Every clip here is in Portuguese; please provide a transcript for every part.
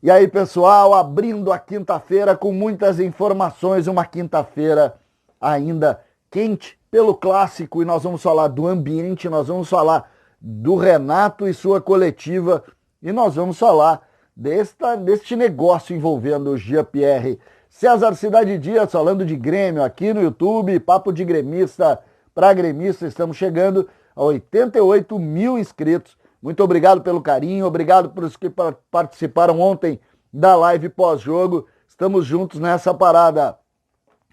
E aí, pessoal, abrindo a quinta-feira com muitas informações, uma quinta-feira ainda quente pelo clássico, e nós vamos falar do ambiente, nós vamos falar do Renato e sua coletiva, e nós vamos falar deste negócio envolvendo o Jean-Pierre. César Cidade Dias falando de Grêmio aqui no YouTube, papo de gremista para gremista, estamos chegando a 88 mil inscritos. Muito obrigado pelo carinho, obrigado por os que participaram ontem da live pós-jogo. Estamos juntos nessa parada.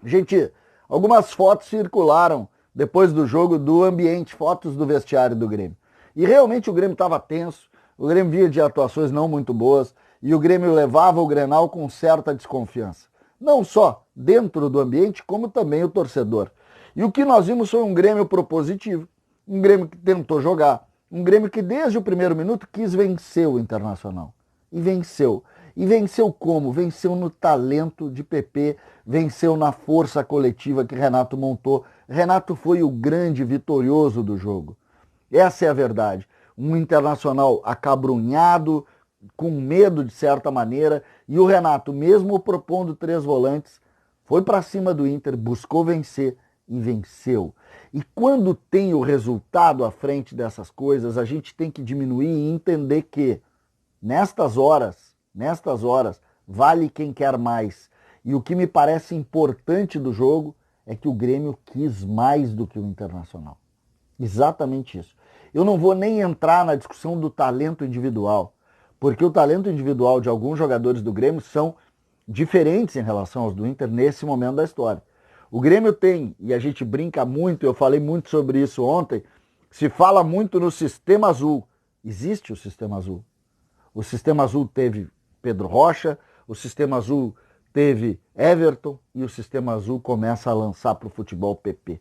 Gente, algumas fotos circularam depois do jogo do ambiente, fotos do vestiário do Grêmio. E realmente o Grêmio estava tenso, o Grêmio vinha de atuações não muito boas e o Grêmio levava o Grenal com certa desconfiança. Não só dentro do ambiente, como também o torcedor. E o que nós vimos foi um Grêmio propositivo, um Grêmio que tentou jogar, um Grêmio que desde o primeiro minuto quis vencer o Internacional. E venceu. E venceu como? Venceu no talento de PP, venceu na força coletiva que Renato montou. Renato foi o grande vitorioso do jogo. Essa é a verdade. Um Internacional acabrunhado, com medo de certa maneira, e o Renato, mesmo propondo 3 volantes, foi para cima do Inter, buscou vencer e venceu. E quando tem o resultado à frente dessas coisas, a gente tem que diminuir e entender que nestas horas, vale quem quer mais. E o que me parece importante do jogo é que o Grêmio quis mais do que o Internacional. Exatamente isso. Eu não vou nem entrar na discussão do talento individual, porque o talento individual de alguns jogadores do Grêmio são diferentes em relação aos do Inter nesse momento da história. O Grêmio tem, e a gente brinca muito, eu falei muito sobre isso ontem, se fala muito no Sistema Azul. Existe o Sistema Azul. O Sistema Azul teve Pedro Rocha, o Sistema Azul teve Everton e o Sistema Azul começa a lançar para o futebol PP.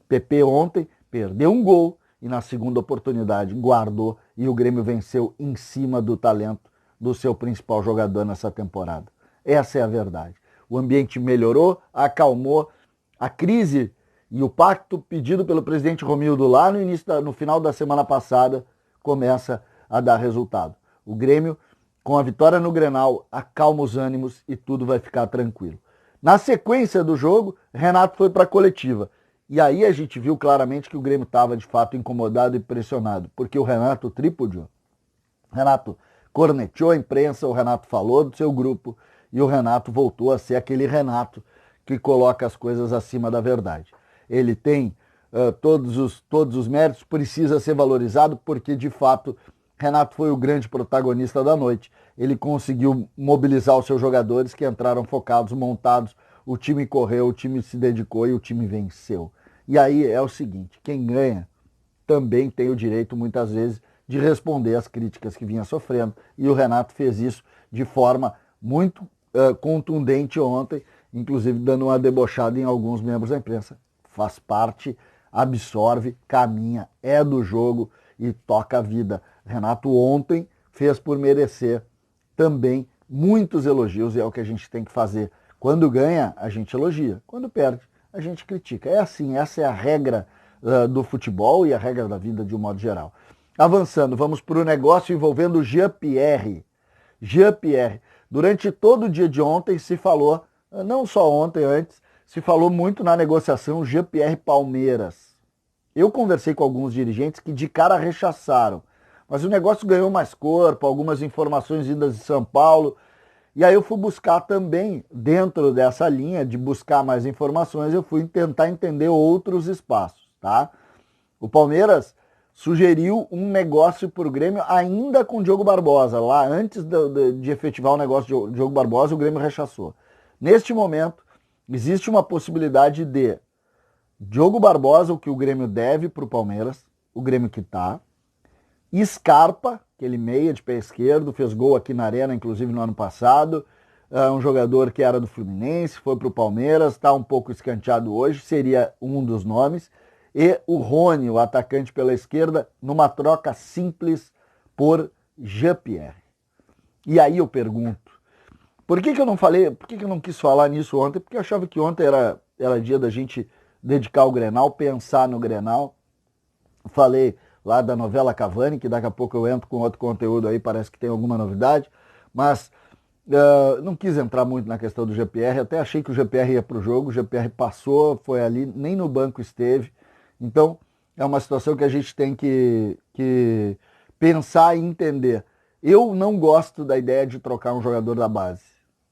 PP ontem perdeu um gol e na segunda oportunidade guardou e o Grêmio venceu em cima do talento do seu principal jogador nessa temporada. Essa é a verdade. O ambiente melhorou, acalmou. A crise e o pacto pedido pelo presidente Romildo lá no final da semana passada começa a dar resultado. O Grêmio, com a vitória no Grenal, acalma os ânimos e tudo vai ficar tranquilo. Na sequência do jogo, Renato foi para a coletiva. E aí a gente viu claramente que o Grêmio estava de fato incomodado e pressionado, porque o Renato tripudiou. Renato corneteou a imprensa, o Renato falou do seu grupo e o Renato voltou a ser aquele Renato que coloca as coisas acima da verdade. Ele tem todos os méritos, precisa ser valorizado porque, de fato, Renato foi o grande protagonista da noite. Ele conseguiu mobilizar os seus jogadores que entraram focados, montados, o time correu, o time se dedicou e o time venceu. E aí é o seguinte, quem ganha também tem o direito, muitas vezes, de responder às críticas que vinha sofrendo. E o Renato fez isso de forma muito contundente ontem, inclusive dando uma debochada em alguns membros da imprensa. Faz parte, absorve, caminha, é do jogo e toca a vida. Renato ontem fez por merecer também muitos elogios e é o que a gente tem que fazer. Quando ganha, a gente elogia. Quando perde, a gente critica. É assim, essa é a regra do futebol e a regra da vida de um modo geral. Avançando, vamos para o negócio envolvendo o Jean-Pierre. Jean-Pierre. Durante todo o dia de ontem se falou, não só ontem, antes, se falou muito na negociação Jean-Pierre Palmeiras. Eu conversei com alguns dirigentes que de cara rechaçaram, mas o negócio ganhou mais corpo, algumas informações vindas de São Paulo, e aí eu fui buscar também, dentro dessa linha de buscar mais informações, eu fui tentar entender outros espaços, tá? O Palmeiras sugeriu um negócio para o Grêmio ainda com o Diogo Barbosa. Lá, antes de efetivar o negócio de Diogo Barbosa, o Grêmio rechaçou. Neste momento, existe uma possibilidade de Diogo Barbosa, o que o Grêmio deve para o Palmeiras, o Grêmio quitar, Scarpa, aquele meia de pé esquerdo, fez gol aqui na Arena, inclusive no ano passado, um jogador que era do Fluminense, foi para o Palmeiras, está um pouco escanteado hoje, seria um dos nomes, e o Rony, o atacante pela esquerda, numa troca simples por Jean-Pierre. E aí eu pergunto, por que eu não falei, por que eu não quis falar nisso ontem? Porque eu achava que ontem era dia da gente dedicar o Grenal, pensar no Grenal. Falei lá da novela Cavani, que daqui a pouco eu entro com outro conteúdo aí, parece que tem alguma novidade, mas Não quis entrar muito na questão do GPR, até achei que o GPR ia para o jogo, o GPR passou, foi ali, nem no banco esteve. Então, é uma situação que a gente tem que pensar e entender. Eu não gosto da ideia de trocar um jogador da base.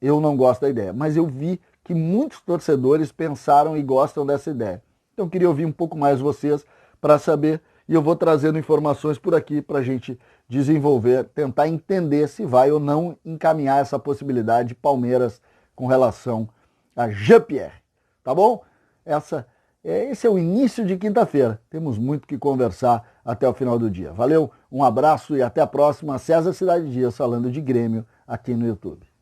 Eu não gosto da ideia, mas eu vi que muitos torcedores pensaram e gostam dessa ideia. Então, eu queria ouvir um pouco mais vocês para saber, e eu vou trazendo informações por aqui para a gente desenvolver, tentar entender se vai ou não encaminhar essa possibilidade de Palmeiras com relação a Jean-Pierre. Tá bom? Esse é o início de quinta-feira. Temos muito que conversar até o final do dia. Valeu, um abraço e até a próxima. César Cidade Dias falando de Grêmio aqui no YouTube.